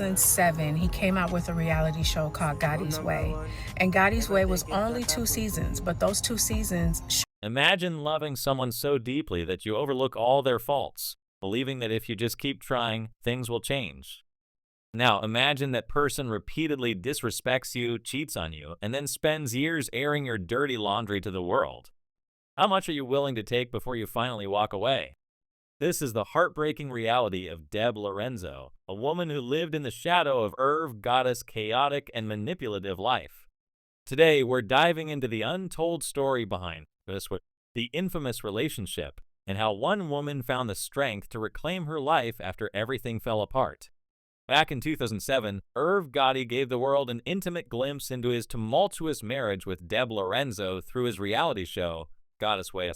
2007, he came out with a reality show called Gotti's Way. And Gotti's Way was only 2 seasons, but those 2 seasons. Imagine loving someone so deeply that you overlook all their faults, believing that if you just keep trying, things will change. Now, imagine that person repeatedly disrespects you, cheats on you, and then spends years airing your dirty laundry to the world. How much are you willing to take before you finally walk away? This is the heartbreaking reality of Deb Lorenzo, a woman who lived in the shadow of Irv Gotti's chaotic and manipulative life. Today, we're diving into the untold story behind the infamous relationship, and how one woman found the strength to reclaim her life after everything fell apart. Back in 2007, Irv Gotti gave the world an intimate glimpse into his tumultuous marriage with Deb Lorenzo through his reality show, Gotti's Way.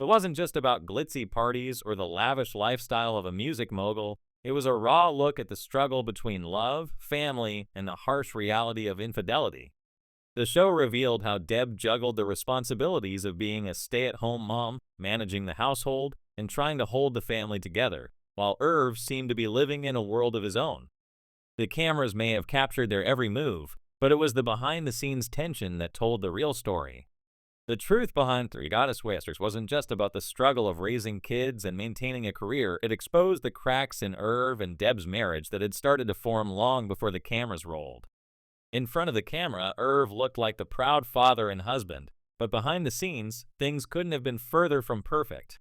It wasn't just about glitzy parties or the lavish lifestyle of a music mogul. It was a raw look at the struggle between love, family, and the harsh reality of infidelity. The show revealed how Deb juggled the responsibilities of being a stay-at-home mom, managing the household, and trying to hold the family together, while Irv seemed to be living in a world of his own. The cameras may have captured their every move, but it was the behind-the-scenes tension that told the real story. The truth behind Gotti's Way wasn't just about the struggle of raising kids and maintaining a career. It exposed the cracks in Irv and Deb's marriage that had started to form long before the cameras rolled. In front of the camera, Irv looked like the proud father and husband, but behind the scenes, things couldn't have been further from perfect.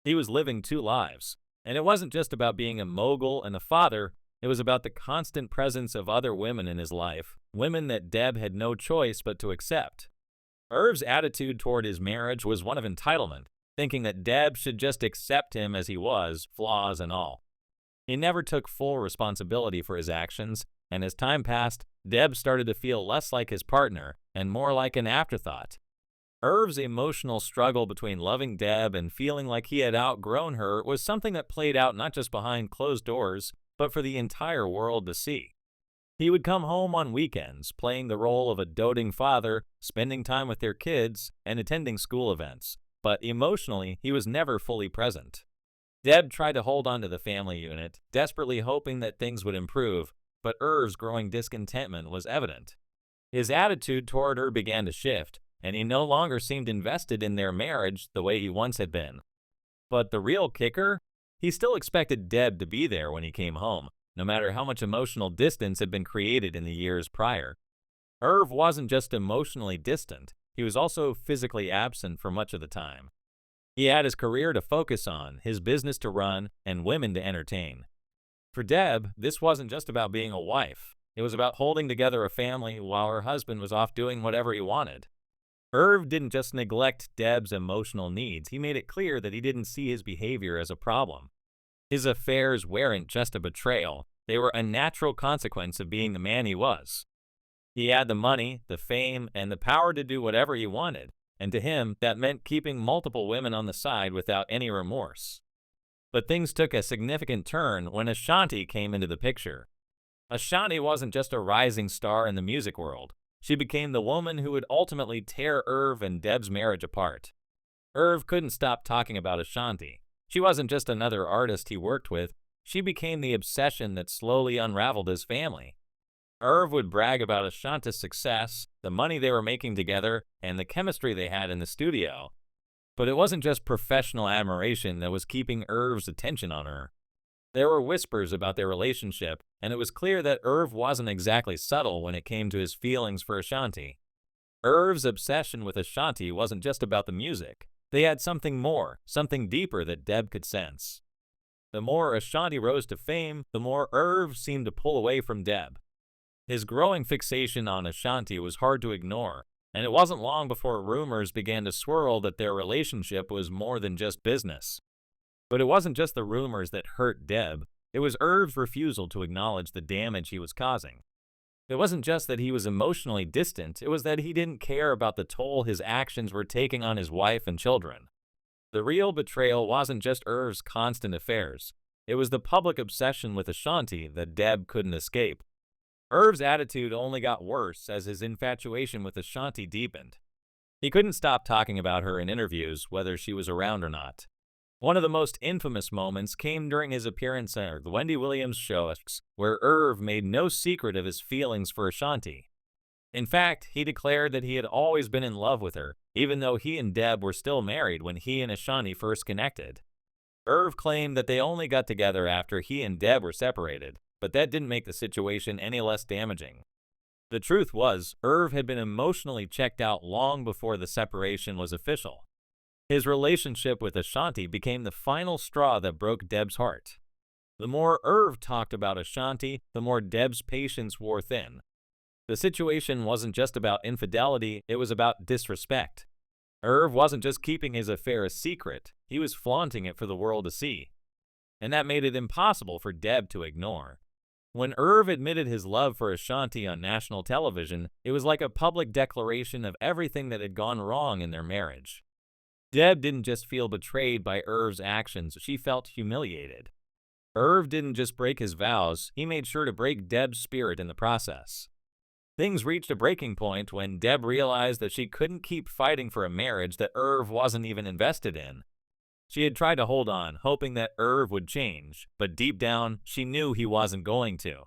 He was living two lives. And it wasn't just about being a mogul and a father, it was about the constant presence of other women in his life, women that Deb had no choice but to accept. Irv's attitude toward his marriage was one of entitlement, thinking that Deb should just accept him as he was, flaws and all. He never took full responsibility for his actions, and as time passed, Deb started to feel less like his partner and more like an afterthought. Irv's emotional struggle between loving Deb and feeling like he had outgrown her was something that played out not just behind closed doors, but for the entire world to see. He would come home on weekends, playing the role of a doting father, spending time with their kids, and attending school events, but emotionally, he was never fully present. Deb tried to hold on to the family unit, desperately hoping that things would improve, but Irv's growing discontentment was evident. His attitude toward her began to shift, and he no longer seemed invested in their marriage the way he once had been. But the real kicker? He still expected Deb to be there when he came home, no matter how much emotional distance had been created in the years prior. Irv wasn't just emotionally distant, he was also physically absent for much of the time. He had his career to focus on, his business to run, and women to entertain. For Deb, this wasn't just about being a wife. It was about holding together a family while her husband was off doing whatever he wanted. Irv didn't just neglect Deb's emotional needs, he made it clear that he didn't see his behavior as a problem. His affairs weren't just a betrayal, they were a natural consequence of being the man he was. He had the money, the fame, and the power to do whatever he wanted, and to him, that meant keeping multiple women on the side without any remorse. But things took a significant turn when Ashanti came into the picture. Ashanti wasn't just a rising star in the music world. She became the woman who would ultimately tear Irv and Deb's marriage apart. Irv couldn't stop talking about Ashanti. She wasn't just another artist he worked with, she became the obsession that slowly unraveled his family. Irv would brag about Ashanti's success, the money they were making together, and the chemistry they had in the studio. But it wasn't just professional admiration that was keeping Irv's attention on her. There were whispers about their relationship, and it was clear that Irv wasn't exactly subtle when it came to his feelings for Ashanti. Irv's obsession with Ashanti wasn't just about the music. They had something more, something deeper that Deb could sense. The more Ashanti rose to fame, the more Irv seemed to pull away from Deb. His growing fixation on Ashanti was hard to ignore, and it wasn't long before rumors began to swirl that their relationship was more than just business. But it wasn't just the rumors that hurt Deb, it was Irv's refusal to acknowledge the damage he was causing. It wasn't just that he was emotionally distant, it was that he didn't care about the toll his actions were taking on his wife and children. The real betrayal wasn't just Irv's constant affairs, it was the public obsession with Ashanti that Deb couldn't escape. Irv's attitude only got worse as his infatuation with Ashanti deepened. He couldn't stop talking about her in interviews, whether she was around or not. One of the most infamous moments came during his appearance on the Wendy Williams show, where Irv made no secret of his feelings for Ashanti. In fact, he declared that he had always been in love with her, even though he and Deb were still married when he and Ashanti first connected. Irv claimed that they only got together after he and Deb were separated, but that didn't make the situation any less damaging. The truth was, Irv had been emotionally checked out long before the separation was official. His relationship with Ashanti became the final straw that broke Deb's heart. The more Irv talked about Ashanti, the more Deb's patience wore thin. The situation wasn't just about infidelity, it was about disrespect. Irv wasn't just keeping his affair a secret, he was flaunting it for the world to see. And that made it impossible for Deb to ignore. When Irv admitted his love for Ashanti on national television, it was like a public declaration of everything that had gone wrong in their marriage. Deb didn't just feel betrayed by Irv's actions, she felt humiliated. Irv didn't just break his vows, he made sure to break Deb's spirit in the process. Things reached a breaking point when Deb realized that she couldn't keep fighting for a marriage that Irv wasn't even invested in. She had tried to hold on, hoping that Irv would change, but deep down, she knew he wasn't going to.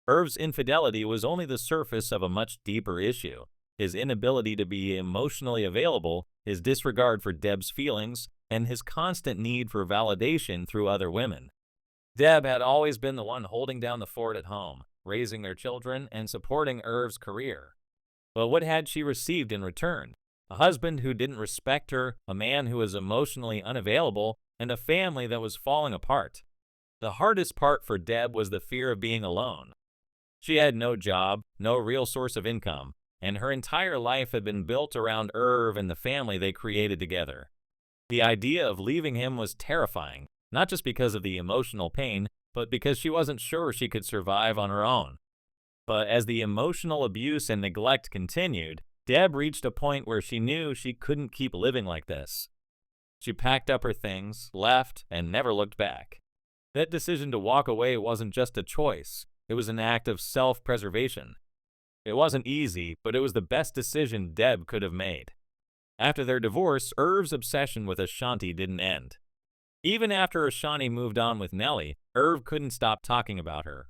Irv's infidelity was only the surface of a much deeper issue. His inability to be emotionally available, his disregard for Deb's feelings, and his constant need for validation through other women. Deb had always been the one holding down the fort at home, raising their children and supporting Irv's career. But what had she received in return? A husband who didn't respect her, a man who was emotionally unavailable, and a family that was falling apart. The hardest part for Deb was the fear of being alone. She had no job, no real source of income, and her entire life had been built around Irv and the family they created together. The idea of leaving him was terrifying, not just because of the emotional pain, but because she wasn't sure she could survive on her own. But as the emotional abuse and neglect continued, Deb reached a point where she knew she couldn't keep living like this. She packed up her things, left, and never looked back. That decision to walk away wasn't just a choice, it was an act of self-preservation. It wasn't easy, but it was the best decision Deb could have made. After their divorce, Irv's obsession with Ashanti didn't end. Even after Ashanti moved on with Nelly, Irv couldn't stop talking about her.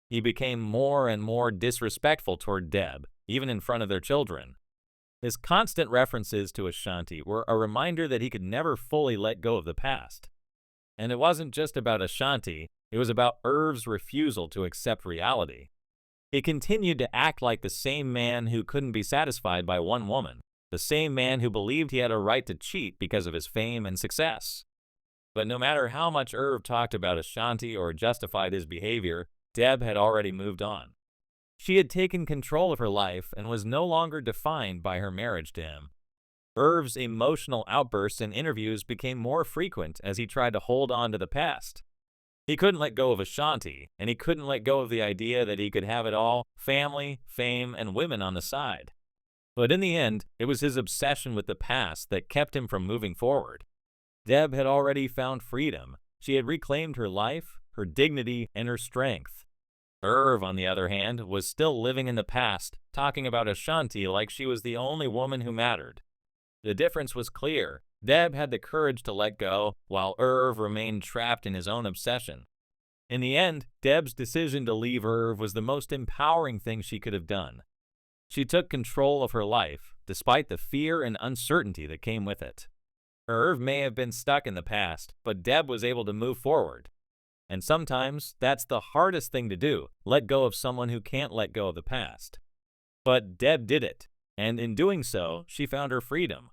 He became more and more disrespectful toward Deb, even in front of their children. His constant references to Ashanti were a reminder that he could never fully let go of the past. And it wasn't just about Ashanti, it was about Irv's refusal to accept reality. He continued to act like the same man who couldn't be satisfied by one woman, the same man who believed he had a right to cheat because of his fame and success. But no matter how much Irv talked about Ashanti or justified his behavior, Deb had already moved on. She had taken control of her life and was no longer defined by her marriage to him. Irv's emotional outbursts in interviews became more frequent as he tried to hold on to the past. He couldn't let go of Ashanti, and he couldn't let go of the idea that he could have it all, family, fame, and women on the side. But in the end, it was his obsession with the past that kept him from moving forward. Deb had already found freedom. She had reclaimed her life, her dignity, and her strength. Irv, on the other hand, was still living in the past, talking about Ashanti like she was the only woman who mattered. The difference was clear. Deb had the courage to let go, while Irv remained trapped in his own obsession. In the end, Deb's decision to leave Irv was the most empowering thing she could have done. She took control of her life, despite the fear and uncertainty that came with it. Irv may have been stuck in the past, but Deb was able to move forward. And sometimes, that's the hardest thing to do, let go of someone who can't let go of the past. But Deb did it, and in doing so, she found her freedom.